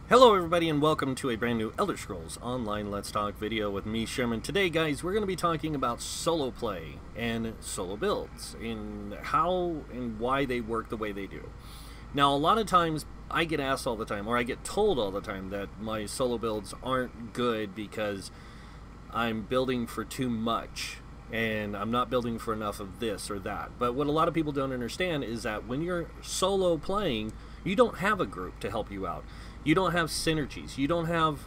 Hello everybody and welcome to a brand new Elder Scrolls Online Let's Talk video with me, Sherman. Today guys, we're going to be talking about solo play and solo builds and how and why they work the way they do. Now a lot of times I get asked all the time, or I get told all the time, that my solo builds aren't good because I'm building for too much and I'm not building for enough of this or that. But what a lot of people don't understand is that when you're solo playing, you don't have a group to help you out. You don't have synergies. You don't have,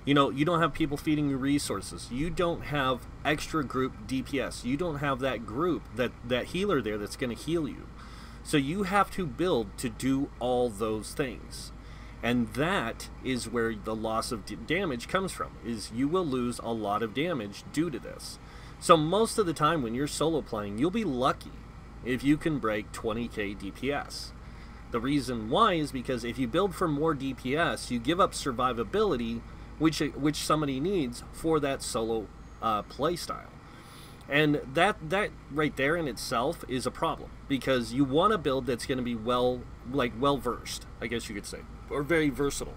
you don't have people feeding you resources. You don't have extra group DPS. You don't have that group, that healer there that's going to heal you. So you have to build to do all those things. And that is where the loss of damage comes from, is you will lose a lot of damage due to this. So most of the time when you're solo playing, you'll be lucky if you can break 20k DPS. The reason why is because if you build for more DPS, you give up survivability, which somebody needs for that solo playstyle. And that right there in itself is a problem, because you want a build that's going to be well versed, I guess you could say, or very versatile.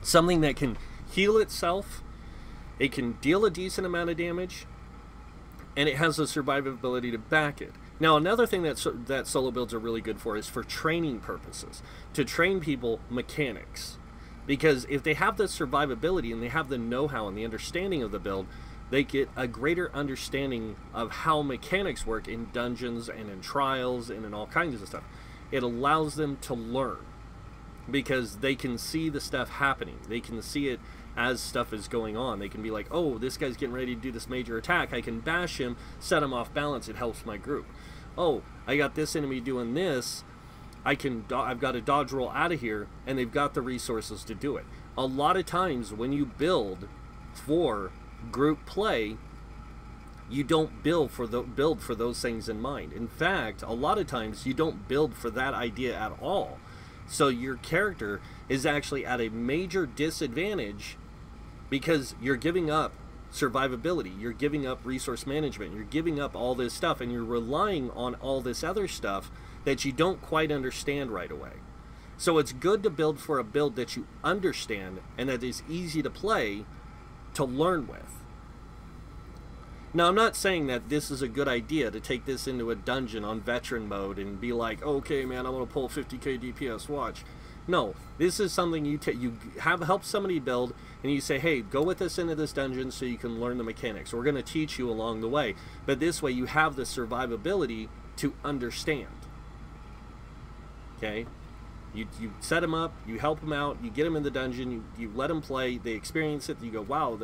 Something that can heal itself, it can deal a decent amount of damage, and it has the survivability to back it. Now, another thing that solo builds are really good for is for training purposes, to train people mechanics. Because if they have the survivability and they have the know-how and the understanding of the build, they get a greater understanding of how mechanics work in dungeons and in trials and in all kinds of stuff. It allows them to learn, because they can see the stuff happening. They can see it as stuff is going on. They can be like, oh, this guy's getting ready to do this major attack. I can bash him, set him off balance. It helps my group. Oh, I got this enemy doing this. I've got a dodge roll out of here, and they've got the resources to do it. A lot of times when you build for group play, you don't build for those things in mind. In fact, a lot of times you don't build for that idea at all. So your character is actually at a major disadvantage, because you're giving up survivability, you're giving up resource management, you're giving up all this stuff, and you're relying on all this other stuff that you don't quite understand right away. So it's good to build for a build that you understand and that is easy to play, to learn with. Now, I'm not saying that this is a good idea to take this into a dungeon on veteran mode and be like, okay, man, I'm going to pull 50k DPS, watch. No, this is something you help somebody build, and you say, hey, go with us into this dungeon so you can learn the mechanics. We're going to teach you along the way. But this way you have the survivability to understand. Okay? You set them up, you help them out, you get them in the dungeon, you let them play, they experience it, you go, wow,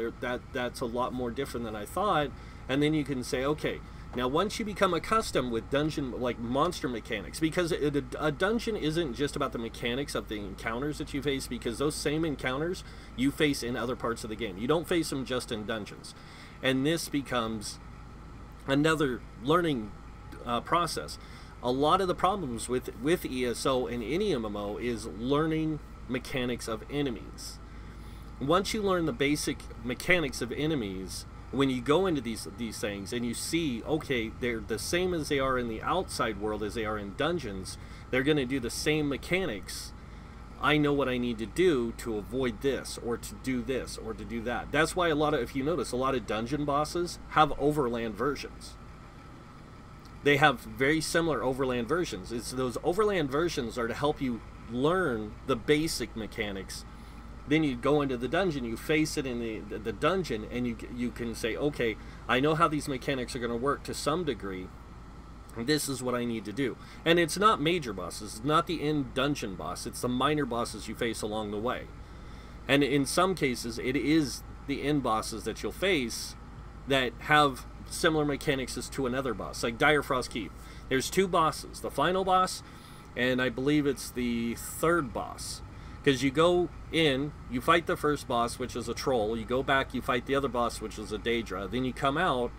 that's a lot more different than I thought. And then you can say, okay, now once you become accustomed with dungeon, like monster mechanics, because a dungeon isn't just about the mechanics of the encounters that you face, because those same encounters you face in other parts of the game. You don't face them just in dungeons. And this becomes another learning process. A lot of the problems with ESO and any MMO is learning mechanics of enemies. Once you learn the basic mechanics of enemies, when you go into these things and you see, okay, they're the same as they are in the outside world as they are in dungeons, they're going to do the same mechanics. I know what I need to do to avoid this, or to do this, or to do that. That's why if you notice, a lot of dungeon bosses have overland versions. They have very similar overland versions. Those overland versions are to help you learn the basic mechanics. Then you go into the dungeon, you face it in the dungeon, and you can say, okay, I know how these mechanics are going to work to some degree. This is what I need to do. And it's not major bosses. It's not the end dungeon boss. It's the minor bosses you face along the way. And in some cases, it is the end bosses that you'll face that have similar mechanics as to another boss, like Direfrost Keep. There's two bosses, the final boss, and I believe it's the third boss. Because you go in, you fight the first boss, which is a troll, you go back, you fight the other boss, which is a Daedra, then you come out,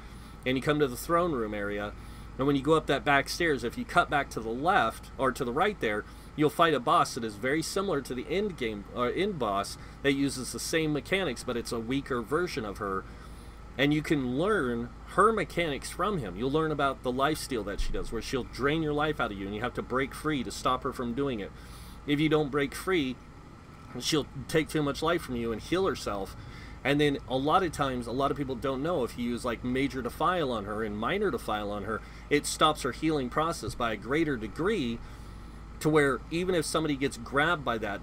and you come to the throne room area, and when you go up that back stairs, if you cut back to the left, or to the right there, you'll fight a boss that is very similar to the end game, or end boss, that uses the same mechanics, but it's a weaker version of her, and you can learn her mechanics from him. You'll learn about the lifesteal that she does, where she'll drain your life out of you, and you have to break free to stop her from doing it. if you don't break free, she'll take too much life from you and heal herself. And then a lot of times, a lot of people don't know, if you use like major defile on her and minor defile on her, it stops her healing process by a greater degree, to where even if somebody gets grabbed by that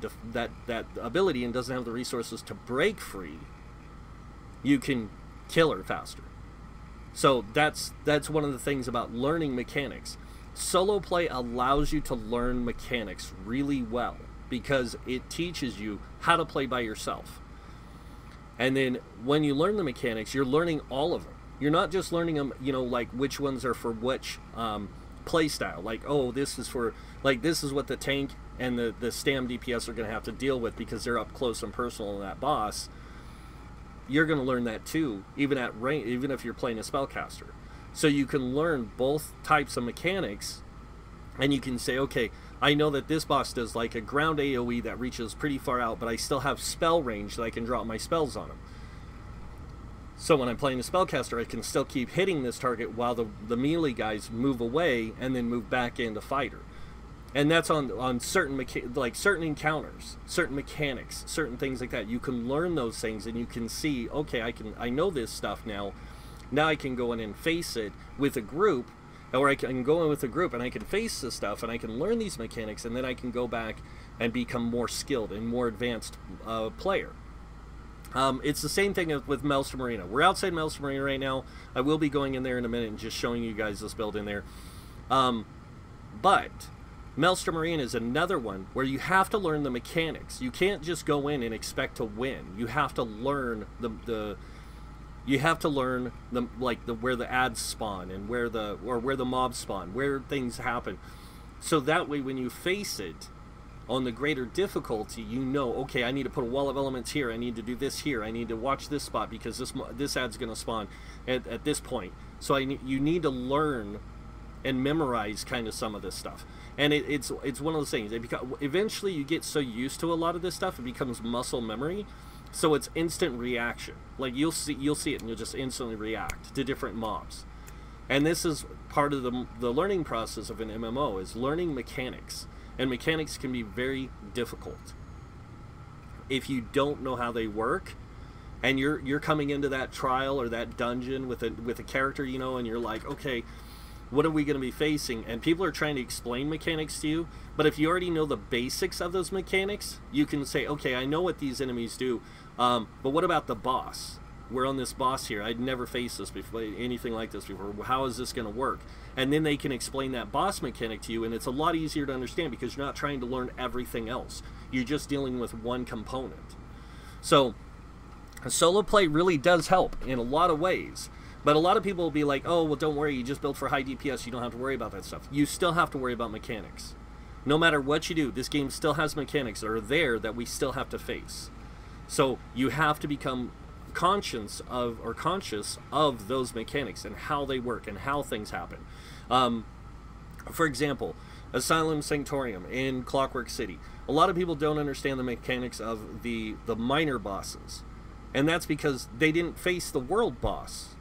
ability and doesn't have the resources to break free, you can kill her faster. So that's one of the things about learning mechanics. Solo play allows you to learn mechanics really well, because it teaches you how to play by yourself. And then when you learn the mechanics, you're learning all of them. You're not just learning them, you know, like which ones are for which play style. Like, oh, this is for, like, this is what the tank and the stam DPS are going to have to deal with because they're up close and personal in that boss. You're going to learn that too, even at range, even if you're playing a spellcaster. So you can learn both types of mechanics, and you can say, okay, I know that this boss does like a ground AoE that reaches pretty far out, but I still have spell range that I can drop my spells on him. So when I'm playing a spellcaster, I can still keep hitting this target while the melee guys move away and then move back into fighter. And that's on certain certain encounters, certain mechanics, certain things like that. You can learn those things, and you can see, okay, I know this stuff now. Now I can go in and face it with a group. Or I can go in with a group and I can face this stuff and I can learn these mechanics, and then I can go back and become more skilled and more advanced player. It's the same thing with Maelstrom Arena. We're outside Maelstrom Arena right now. I will be going in there in a minute and just showing you guys this build in there. But Maelstrom Arena is another one where you have to learn the mechanics. You can't just go in and expect to win. You have to learn you have to learn where the ads spawn and where the mobs spawn, where things happen. So that way when you face it on the greater difficulty, you know, okay, I need to put a wall of elements here, I need to do this here, I need to watch this spot because this ad's going to spawn at this point. So you need to learn and memorize kind of some of this stuff. And it's one of those things. Eventually you get so used to a lot of this stuff, it becomes muscle memory. So it's instant reaction. Like you'll see it and you'll just instantly react to different mobs. And this is part of the learning process of an MMO, is learning mechanics. And mechanics can be very difficult if you don't know how they work, and you're coming into that trial or that dungeon with a character, you know, and you're like, okay, what are we going to be facing? And people are trying to explain mechanics to you, but if you already know the basics of those mechanics, you can say, okay, I know what these enemies do, but what about the boss? We're on this boss here. I'd never faced this before, anything like this before. How is this going to work? And then they can explain that boss mechanic to you, and it's a lot easier to understand because you're not trying to learn everything else. You're just dealing with one component. So solo play really does help in a lot of ways. But a lot of people will be like, oh, well, don't worry, you just build for high DPS, you don't have to worry about that stuff. You still have to worry about mechanics. No matter what you do, this game still has mechanics that are there that we still have to face. So you have to become conscious of those mechanics and how they work and how things happen. For example, Asylum Sanctorium in Clockwork City. A lot of people don't understand the mechanics of the minor bosses. And that's because they didn't face the world boss.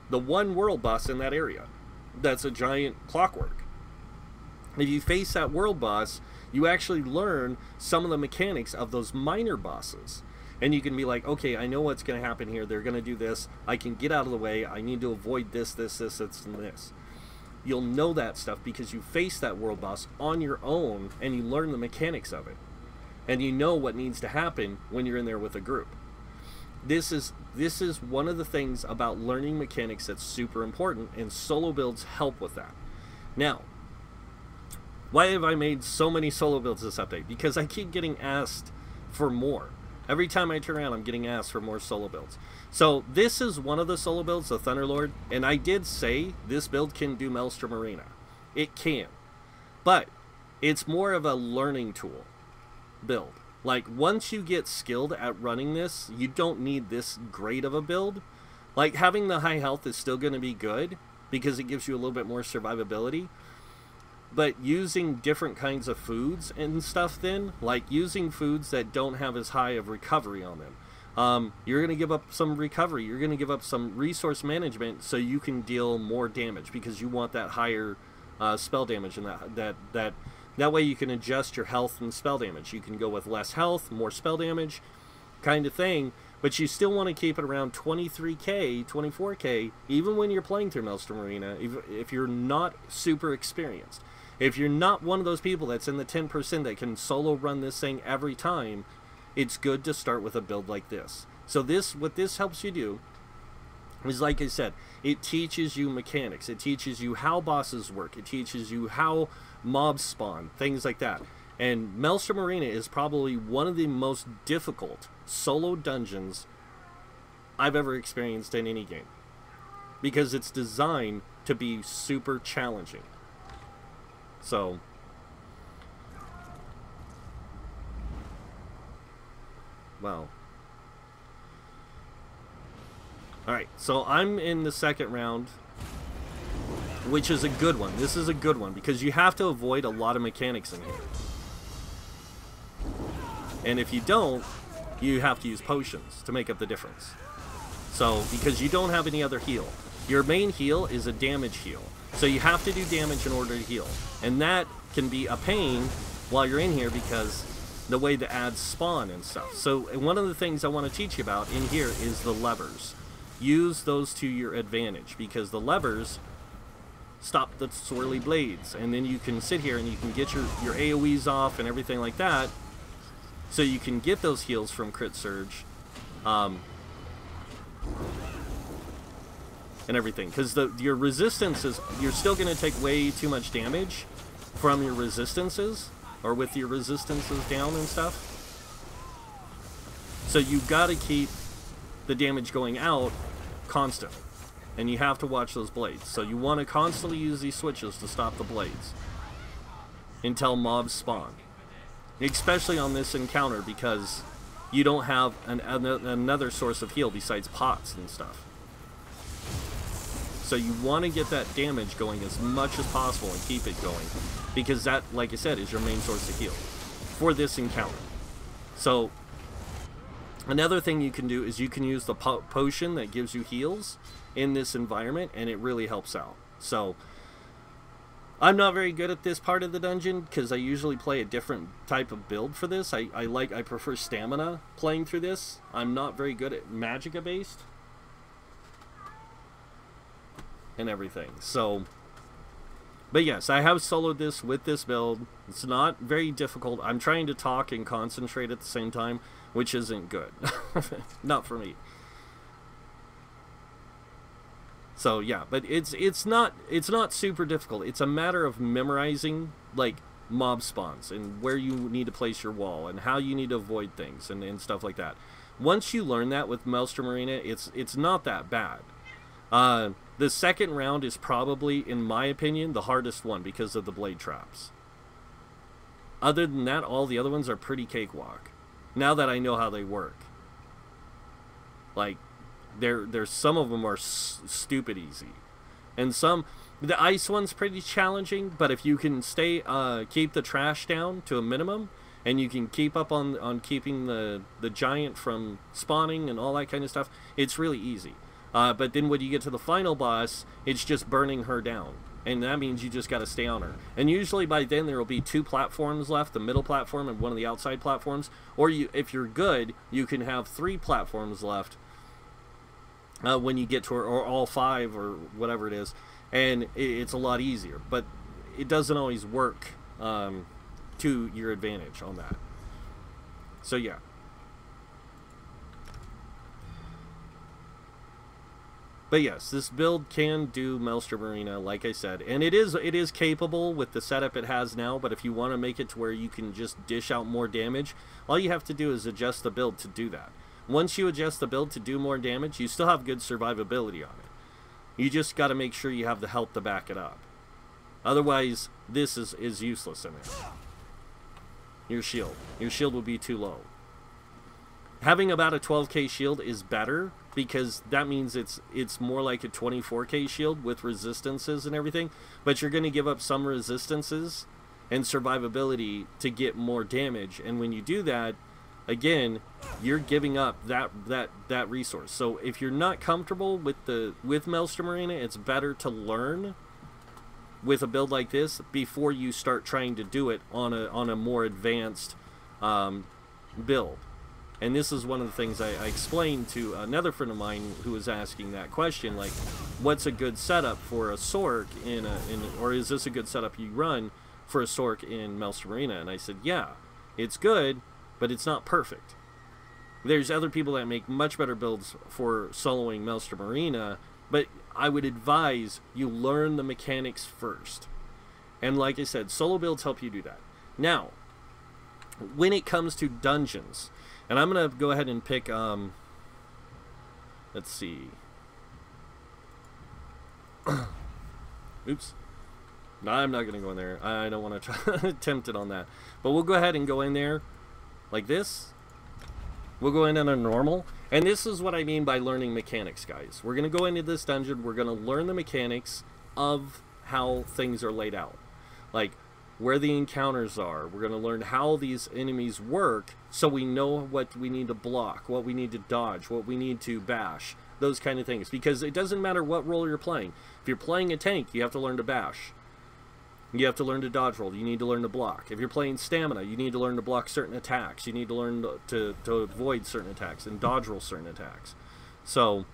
The one world boss in that area. That's a giant clockwork. If you face that world boss, you actually learn some of the mechanics of those minor bosses. And you can be like, okay, I know what's going to happen here. They're going to do this. I can get out of the way. I need to avoid this, and this. You'll know that stuff because you face that world boss on your own and you learn the mechanics of it. And you know what needs to happen when you're in there with a group. This is one of the things about learning mechanics that's super important, and solo builds help with that. Now, why have I made so many solo builds this update? Because I keep getting asked for more. Every time I turn around, I'm getting asked for more solo builds. So this is one of the solo builds, the Thunderlord, and I did say this build can do Maelstrom Arena. It can. But it's more of a learning tool build. Like, once you get skilled at running this, you don't need this great of a build. Like, having the high health is still going to be good because it gives you a little bit more survivability. But using different kinds of foods and stuff then, like using foods that don't have as high of recovery on them, you're going to give up some recovery. You're going to give up some resource management so you can deal more damage because you want that higher spell damage and That way you can adjust your health and spell damage. You can go with less health, more spell damage, kind of thing, but you still want to keep it around 23k, 24k, even when you're playing through Maelstrom Arena, if you're not super experienced. If you're not one of those people that's in the 10% that can solo run this thing every time, it's good to start with a build like this. So what this helps you do is, like I said, it teaches you mechanics. It teaches you how bosses work. It teaches you how mobs spawn, things like that. And Maelstrom Arena is probably one of the most difficult solo dungeons I've ever experienced in any game, because it's designed to be super challenging. So, wow. Alright, so I'm in the second round, which is a good one. This is a good one, because you have to avoid a lot of mechanics in here. And if you don't, you have to use potions to make up the difference. So, because you don't have any other heal. Your main heal is a damage heal. So you have to do damage in order to heal. And that can be a pain while you're in here, because the way the ads spawn and stuff. So one of the things I want to teach you about in here is the levers. Use those to your advantage, because the levers stop the swirly blades. And then you can sit here and you can get your AoEs off and everything like that. So you can get those heals from Crit Surge. And everything, because your resistances, you're still going to take way too much damage from your resistances, or with your resistances down and stuff. So you've got to keep the damage going out constantly, and you have to watch those blades. So you want to constantly use these switches to stop the blades until mobs spawn, especially on this encounter, because you don't have another source of heal besides pots and stuff. So you want to get that damage going as much as possible and keep it going, because that, like I said, is your main source of heal for this encounter. So another thing you can do is you can use the potion that gives you heals in this environment, and it really helps out. So I'm not very good at this part of the dungeon, because I usually play a different type of build for this. I prefer stamina playing through this. I'm not very good at magicka based and everything. So, but yes, I have soloed this with this build. It's not very difficult. I'm trying to talk and concentrate at the same time, which isn't good. Not for me. So yeah, but it's not super difficult. It's a matter of memorizing like mob spawns and where you need to place your wall and how you need to avoid things and stuff like that. Once you learn that with Maelstrom Arena, it's not that bad. The second round is probably, in my opinion, the hardest one because of the blade traps. Other than that, all the other ones are pretty cakewalk. Now that I know how they work. Like, there's some of them are stupid easy. And the ice one's pretty challenging, but if you can keep the trash down to a minimum, and you can keep up on keeping the giant from spawning and all that kind of stuff, it's really easy. But then when you get to the final boss, it's just burning her down. And that means you just got to stay on her. And usually by then there will be 2 platforms left, the middle platform and one of the outside platforms. Or if you're good, you can have 3 platforms left when you get to her, or all 5 or whatever it is. And it's a lot easier. But it doesn't always work to your advantage on that. So yeah. But yes, this build can do Maelstrom Arena, like I said, and it is capable with the setup it has now. But if you want to make it to where you can just dish out more damage, all you have to do is adjust the build to do that. Once you adjust the build to do more damage, you still have good survivability on it. You just got to make sure you have the health to back it up. Otherwise, this is useless in it. Your shield will be too low. Having about a 12k shield is better, because that means it's more like a 24k shield with resistances and everything, but you're going to give up some resistances and survivability to get more damage, and when you do that, again, you're giving up that resource. So if you're not comfortable with Maelstrom Arena, it's better to learn with a build like this before you start trying to do it on a more advanced build. And this is one of the things I explained to another friend of mine who was asking that question, like, what's a good setup for a Sork or is this a good setup you run for a Sork in Maelstrom Arena? And I said, yeah, it's good, but it's not perfect. There's other people that make much better builds for soloing Maelstrom Arena, but I would advise you learn the mechanics first. And like I said, solo builds help you do that. Now, when it comes to dungeons, and I'm going to go ahead and pick, let's see. Oops. No, I'm not going to go in there. I don't want to try attempt it on that. But we'll go ahead and go in there like this. We'll go in on a normal. And this is what I mean by learning mechanics, guys. We're going to go into this dungeon. We're going to learn the mechanics of how things are laid out. Like, where the encounters are. We're going to learn how these enemies work so we know what we need to block, what we need to dodge, what we need to bash, those kind of things. Because it doesn't matter what role you're playing. If you're playing a tank, you have to learn to bash. You have to learn to dodge roll. You need to learn to block. If you're playing stamina, you need to learn to block certain attacks. You need to learn to avoid certain attacks and dodge roll certain attacks. So,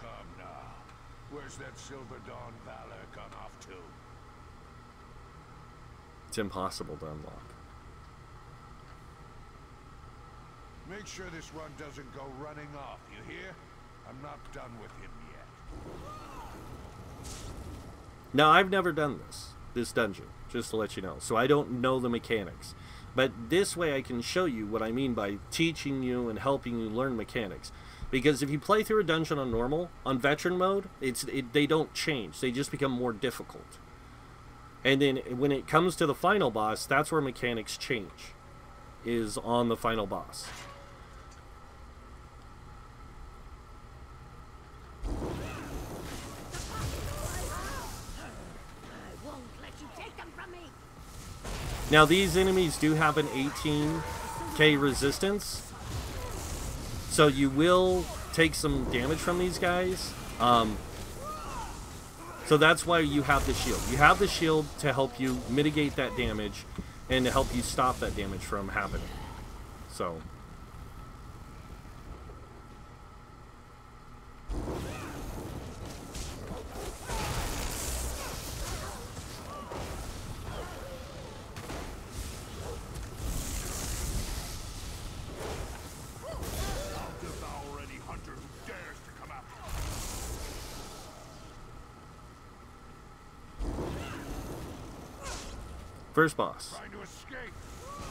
come now. Where's that Silver Dawn Valor gone off to? it's impossible to unlock. Make sure this one doesn't go running off, you hear? I'm not done with him yet. Now, I've never done this dungeon, just to let you know, so I don't know the mechanics. But this way I can show you what I mean by teaching you and helping you learn mechanics. Because if you play through a dungeon on normal, on veteran mode, they don't change. They just become more difficult. And then when it comes to the final boss, that's where mechanics change, is on the final boss. Now, these enemies do have an 18k resistance, so you will take some damage from these guys. So that's why you have the shield. You have the shield to help you mitigate that damage and to help you stop that damage from happening. So, first boss. Trying to escape.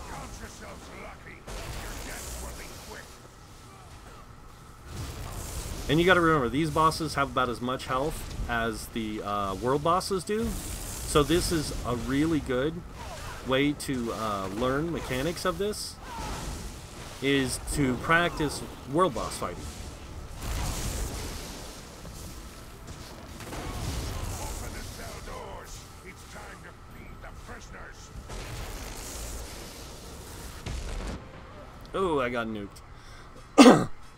Count yourselves lucky. Your death will be quick. And you got to remember, these bosses have about as much health as the world bosses do. So this is a really good way to learn mechanics of this, is to practice world boss fighting. Open the cell doors. It's time to feed the prisoners. Oh, I got nuked.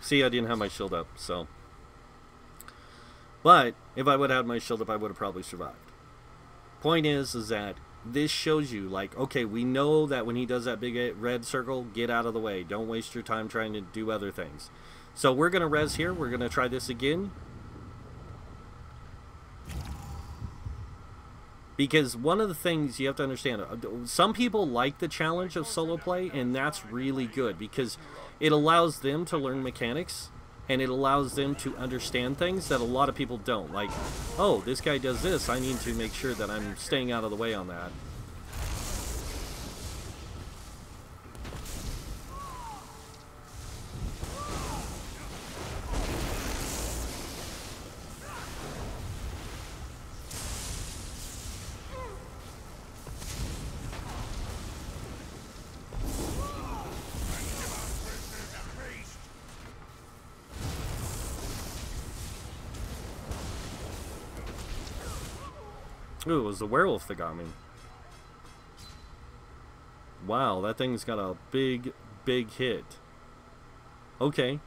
See, I didn't have my shield up, so. But if I would have had my shield up, I would have probably survived. Point is that this shows you, like, okay, we know that when he does that big red circle, get out of the way. Don't waste your time trying to do other things. So we're going to res here. We're going to try this again. Because one of the things you have to understand, some people like the challenge of solo play, and that's really good because it allows them to learn mechanics, and it allows them to understand things that a lot of people don't. Like, oh, this guy does this, I need to make sure that I'm staying out of the way on that. Ooh, it was the werewolf that got me. Wow, that thing's got a big, big hit. Okay.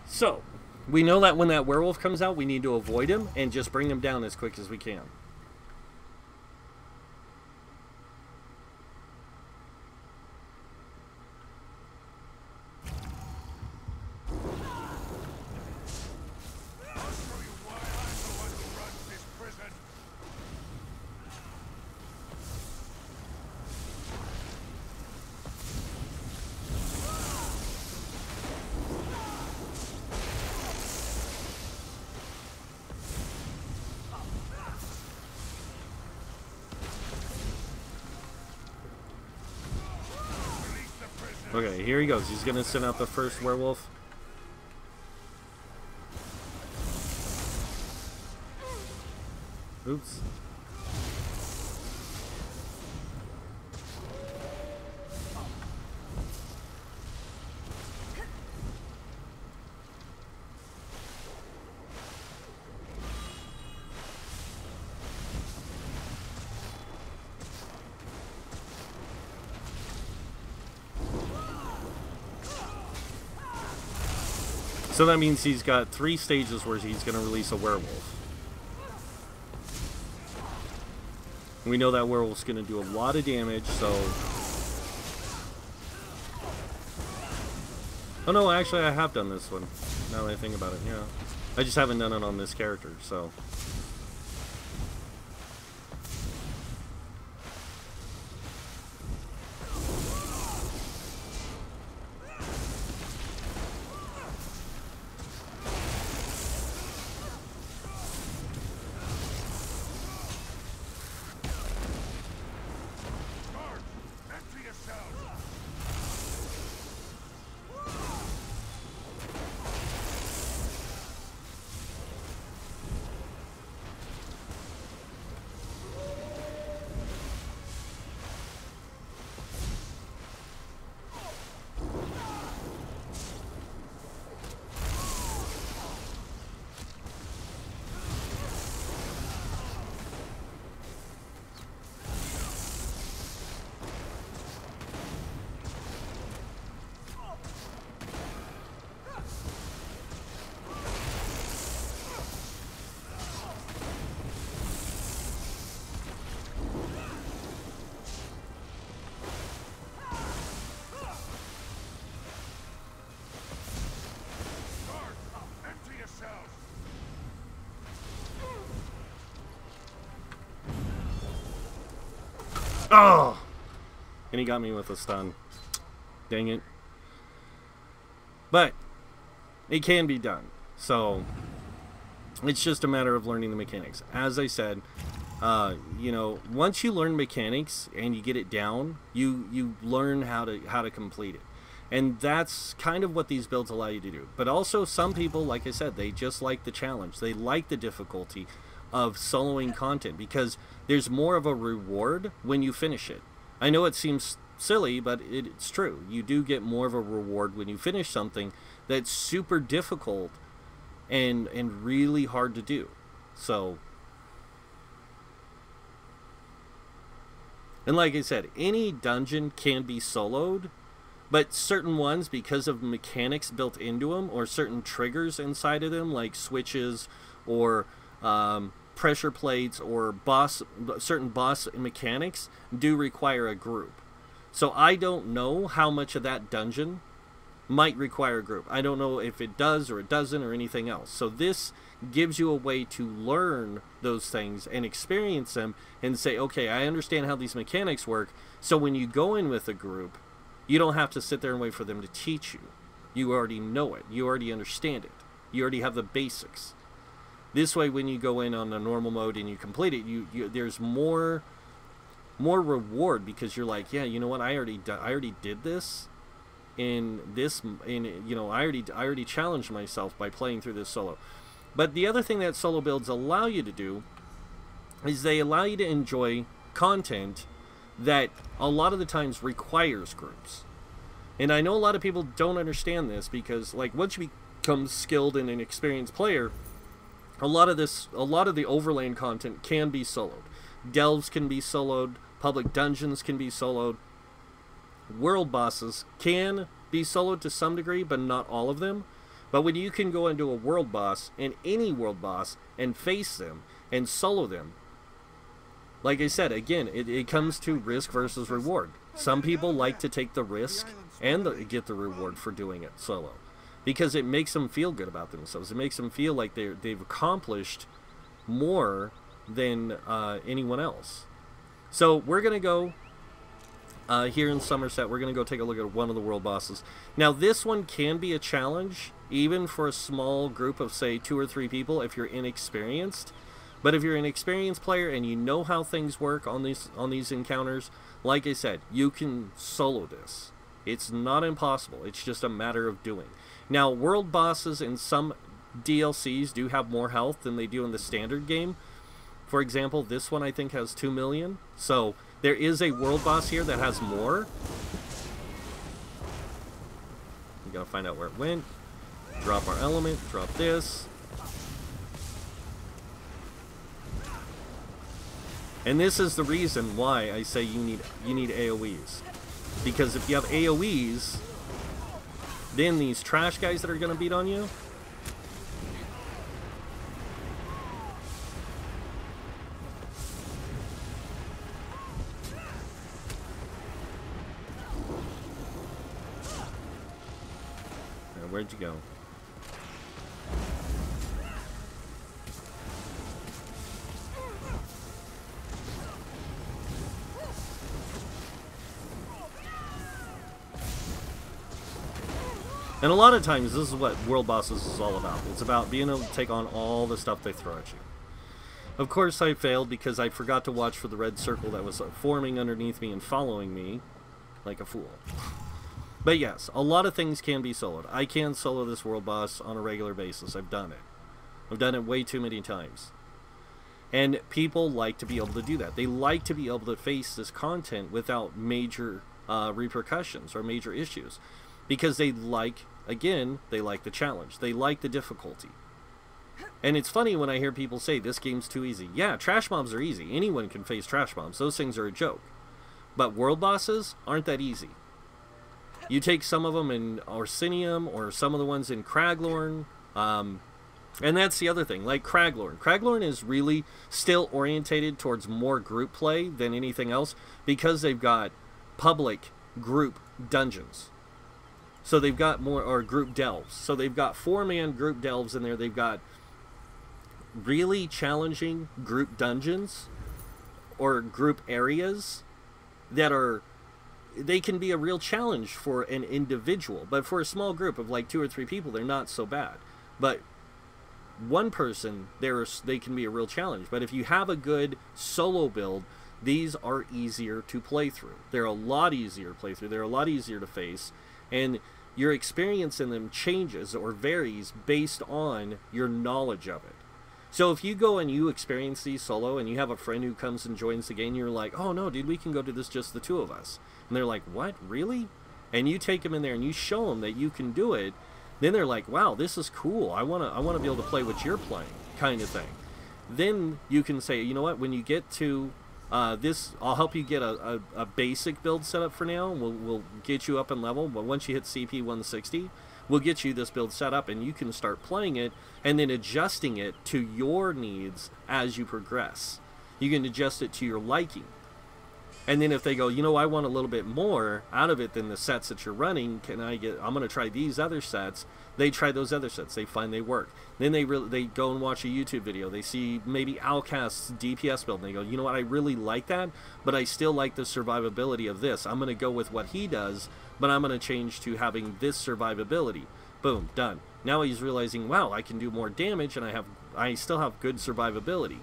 So, We know that when that werewolf comes out, we need to avoid him and just bring him down as quick as we can. Okay, here he goes. He's gonna send out the first werewolf. Oops. So that means he's got 3 stages where he's going to release a werewolf. We know that werewolf's going to do a lot of damage, so... Oh no, actually I have done this one, now that I think about it, yeah. I just haven't done it on this character, so... Oh! And he got me with a stun. Dang it. But it can be done. So it's just a matter of learning the mechanics. As I said, you know, once you learn mechanics and you get it down, you learn how to complete it. And that's kind of what these builds allow you to do. But also some people, like I said, they just like the challenge. They like the difficulty of soloing content because there's more of a reward when you finish it. I know it seems silly, but it's true. You do get more of a reward when you finish something that's super difficult and really hard to do. So, and like I said, any dungeon can be soloed, but certain ones, because of mechanics built into them or certain triggers inside of them, like switches or pressure plates or certain boss mechanics, do require a group. So I don't know how much of that dungeon might require a group. I don't know if it does or it doesn't or anything else. So this gives you a way to learn those things and experience them and say, okay, I understand how these mechanics work. So when you go in with a group, you don't have to sit there and wait for them to teach you. You already know it. You already understand it. You already have the basics. This way, when you go in on the normal mode and you complete it, there's more reward because you're like, yeah, you know what? I already did this. You know, I already challenged myself by playing through this solo. But the other thing that solo builds allow you to do is they allow you to enjoy content that a lot of the times requires groups. And I know a lot of people don't understand this because, like, once you become skilled and an experienced player, a lot of the overland content can be soloed. Delves can be soloed, public dungeons can be soloed, world bosses can be soloed to some degree, but not all of them. But when you can go into a world boss, and any world boss, and face them, and solo them, like I said, again, it comes to risk versus reward. Some people like to take the risk and get the reward for doing it solo, because it makes them feel good about themselves. It makes them feel like they've accomplished more than anyone else. So we're going to go here in Somerset. We're going to go take a look at one of the world bosses. Now this one can be a challenge, even for a small group of, say, 2 or 3 people if you're inexperienced. But if you're an experienced player and you know how things work on these encounters, like I said, you can solo this. It's not impossible. It's just a matter of doing. Now, world bosses in some DLCs do have more health than they do in the standard game. For example, this one I think has 2 million. So there is a world boss here that has more. We gotta find out where it went. Drop our element. Drop this. And this is the reason why I say you need AoEs. Because if you have AoEs, then these trash guys that are going to beat on you, where'd you go? And a lot of times, this is what World Bosses is all about. It's about being able to take on all the stuff they throw at you. Of course, I failed because I forgot to watch for the red circle that was forming underneath me and following me like a fool. But yes, a lot of things can be soloed. I can solo this World Boss on a regular basis. I've done it. I've done it way too many times. And people like to be able to do that. They like to be able to face this content without major repercussions or major issues. Because they like, again, they like the challenge. They like the difficulty. And it's funny when I hear people say, this game's too easy. Yeah, trash mobs are easy. Anyone can face trash mobs. Those things are a joke. But world bosses aren't that easy. You take some of them in Orsinium or some of the ones in Craglorn. And that's the other thing, like Craglorn. Craglorn is really still orientated towards more group play than anything else because they've got public group dungeons. So they've got more, or group delves. So they've got 4-man group delves in there. They've got really challenging group dungeons or group areas that are, they can be a real challenge for an individual. But for a small group of like 2 or 3 people, they're not so bad. But one person, they can be a real challenge. But if you have a good solo build, these are easier to play through. They're a lot easier to play through. They're a lot easier to face. And your experience in them changes or varies based on your knowledge of it. So if you go and you experience these solo and you have a friend who comes and joins the game, you're like, oh no, dude, we can go do this just the 2 of us. And they're like, what, really? And you take them in there and you show them that you can do it. Then they're like, wow, this is cool. I wanna be able to play what you're playing, kind of thing. Then you can say, you know what, when you get to this, I'll help you get a basic build set up for now. We'll get you up in level, but once you hit CP 160, we'll get you this build set up and you can start playing it and then adjusting it to your needs as you progress. You can adjust it to your liking. And then if they go, you know, I want a little bit more out of it than the sets that you're running, I'm going to try these other sets. They try those other sets. They find they work. Then they go and watch a YouTube video. They see maybe Outcast's DPS build, and they go, you know what, I really like that, but I still like the survivability of this. I'm going to go with what he does, but I'm going to change to having this survivability. Boom, done. Now he's realizing, wow, I can do more damage, and I still have good survivability.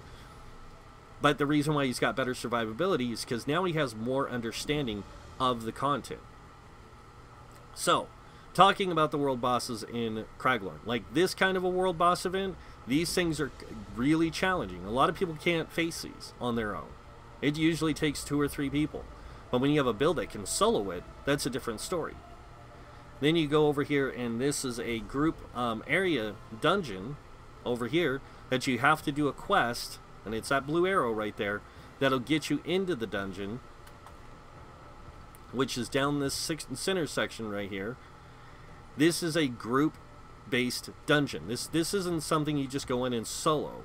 But the reason why he's got better survivability is because now he has more understanding of the content. So, talking about the world bosses in Craglorn, like this kind of a world boss event, these things are really challenging. A lot of people can't face these on their own. It usually takes 2 or 3 people. But when you have a build that can solo it, that's a different story. Then you go over here, and this is a group area dungeon over here that you have to do a quest. And it's that blue arrow right there that'll get you into the dungeon, which is down this center section right here. This is a group based dungeon. This isn't something you just go in and solo.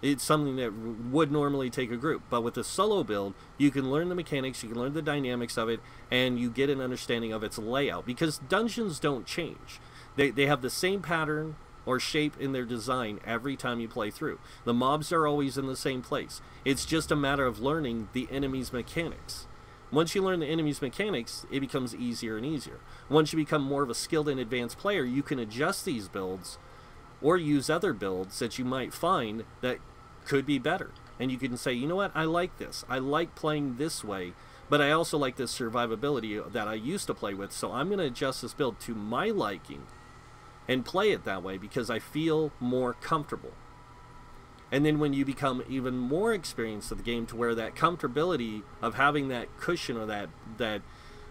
It's something that would normally take a group, but with a solo build, you can learn the mechanics, you can learn the dynamics of it, and you get an understanding of its layout, because dungeons don't change. They have the same pattern or shape in their design every time you play through. The mobs are always in the same place. It's just a matter of learning the enemy's mechanics. Once you learn the enemy's mechanics, it becomes easier and easier. Once you become more of a skilled and advanced player, you can adjust these builds or use other builds that you might find that could be better. And you can say, you know what, I like this. I like playing this way, but I also like this survivability that I used to play with, so I'm going to adjust this build to my liking and play it that way because I feel more comfortable. And then when you become even more experienced with the game, to where that comfortability of having that cushion, or that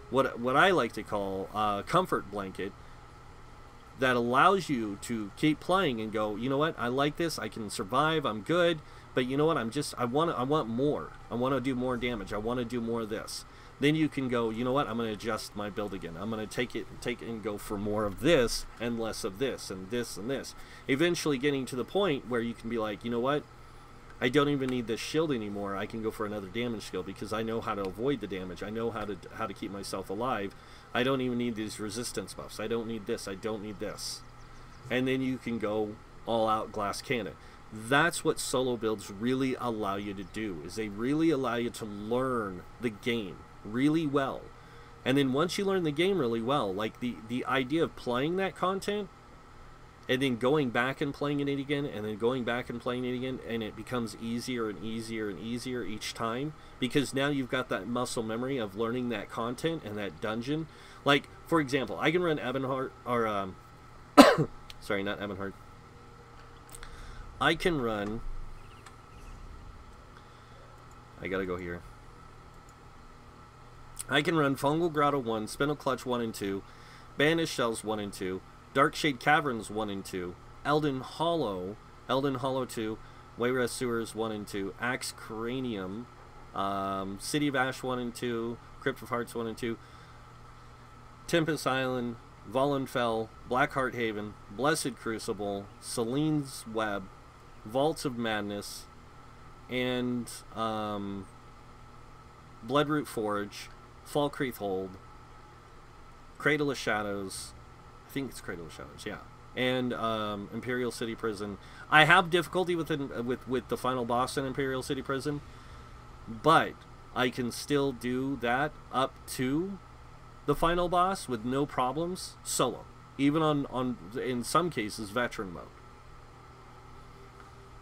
what I like to call a comfort blanket, that allows you to keep playing and go, you know what, I like this, I can survive, I'm good, but you know what, I want more. I want to do more damage. I want to do more of this. Then you can go, you know what, I'm going to adjust my build again. I'm going to take it and go for more of this and less of this and this and this. Eventually getting to the point where you can be like, you know what, I don't even need this shield anymore. I can go for another damage skill because I know how to avoid the damage. I know how to keep myself alive. I don't even need these resistance buffs. I don't need this. I don't need this. And then you can go all out glass cannon. That's what solo builds really allow you to do, is they really allow you to learn the game really well. And then once you learn the game really well, like the idea of playing that content and then going back and playing it again, and then going back and playing it again, and it becomes easier and easier and easier each time, because now you've got that muscle memory of learning that content and that dungeon. Like, for example, I can run Ebonheart, or sorry, not Ebonheart. I can run, I gotta go here. I can run Fungal Grotto 1, Spindle Clutch 1 and 2, Banished Shells 1 and 2, Darkshade Caverns 1 and 2, Elden Hollow 2, Wayrest Sewers 1 and 2, Axe Cranium, City of Ash 1 and 2, Crypt of Hearts 1 and 2, Tempest Island, Vollenfell, Blackheart Haven, Blessed Crucible, Selene's Web, Vaults of Madness, and Bloodroot Forge, Falkreath Hold, Cradle of Shadows, I think it's Cradle of Shadows, yeah, and Imperial City Prison. I have difficulty with the final boss in Imperial City Prison, but I can still do that up to the final boss with no problems solo, even on in some cases veteran mode.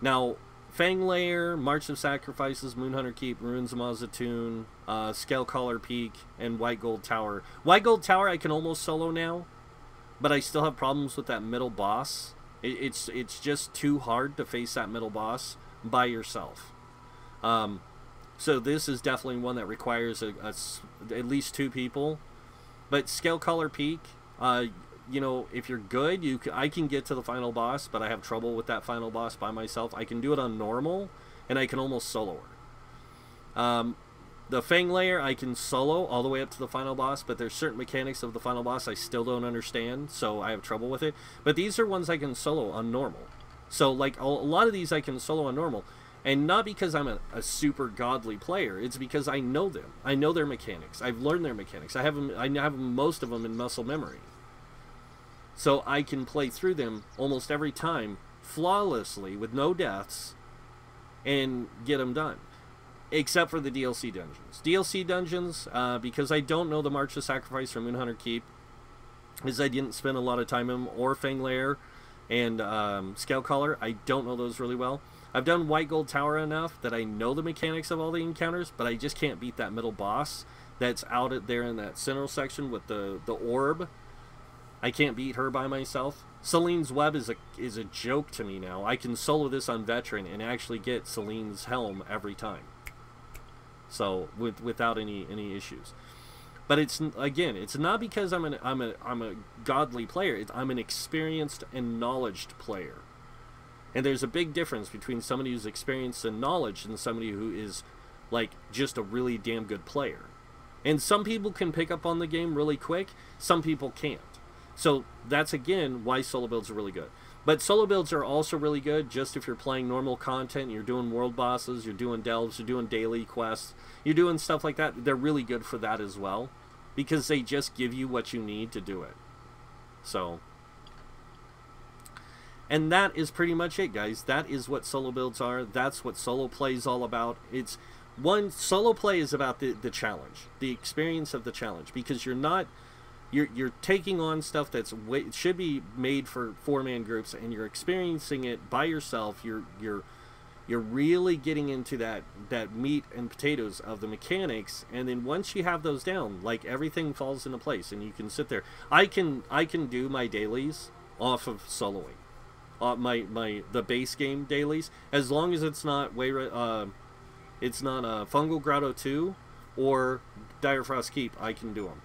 Now, Fanglair, March of Sacrifices, Moonhunter Keep, Ruins of Mazatoon, Scalecaller Peak, and White Gold Tower. White Gold Tower I can almost solo now, but I still have problems with that middle boss. It's just too hard to face that middle boss by yourself. So this is definitely one that requires at least 2 people. But Scalecaller Peak, you know, if you're good, I can get to the final boss, but I have trouble with that final boss by myself. I can do it on normal, and I can almost solo her. The Fanglair, I can solo all the way up to the final boss, but there's certain mechanics of the final boss I still don't understand, so I have trouble with it. But these are ones I can solo on normal. So, like, a lot of these I can solo on normal, and not because I'm a super godly player. It's because I know them. I know their mechanics. I've learned their mechanics. I have most of them in muscle memory. So I can play through them almost every time flawlessly with no deaths and get them done. Except for the DLC dungeons. DLC dungeons, because I don't know the March of Sacrifice from Moonhunter Keep, because I didn't spend a lot of time in them, or Fanglair and Scalecaller. I don't know those really well. I've done White Gold Tower enough that I know the mechanics of all the encounters, but I just can't beat that middle boss that's out there in that central section with the orb. I can't beat her by myself. Selene's Web is a joke to me now. I can solo this on veteran and actually get Selene's helm every time. So without any issues. But it's not because I'm a godly player. I'm an experienced and knowledged player. And there's a big difference between somebody who's experienced and knowledge and somebody who is like just a really damn good player. And some people can pick up on the game really quick. Some people can't. So that's, again, why solo builds are really good. But solo builds are also really good just if you're playing normal content, you're doing world bosses, you're doing delves, you're doing daily quests, you're doing stuff like that. They're really good for that as well, because they just give you what you need to do it. So, and that is pretty much it, guys. That is what solo builds are. That's what solo play is all about. It's solo play is about the challenge, the experience of the challenge, because you're not... You're taking on stuff that's should be made for 4-man groups, and you're experiencing it by yourself. You're really getting into that meat and potatoes of the mechanics, and then once you have those down, like, everything falls into place, and you can sit there. I can do my dailies off of soloing, the base game dailies, as long as it's not Fungal Grotto 2 or Dire Frost Keep. I can do them.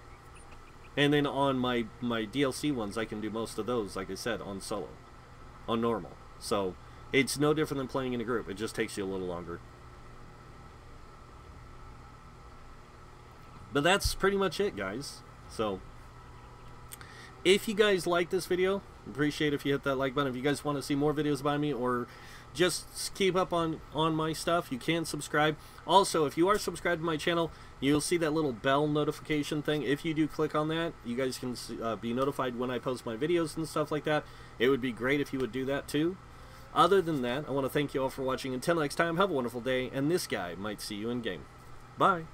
And then on my DLC ones, I can do most of those, like I said, on solo, on normal. So it's no different than playing in a group. It just takes you a little longer. But that's pretty much it, guys. So if you guys like this video, appreciate if you hit that like button. If you guys want to see more videos by me, or just keep up on my stuff, you can subscribe. Also, if you are subscribed to my channel, you'll see that little bell notification thing. If you do click on that, you guys can be notified when I post my videos and stuff like that. It would be great if you would do that too. Other than that, I want to thank you all for watching. Until next time, have a wonderful day, and this guy might see you in game. Bye.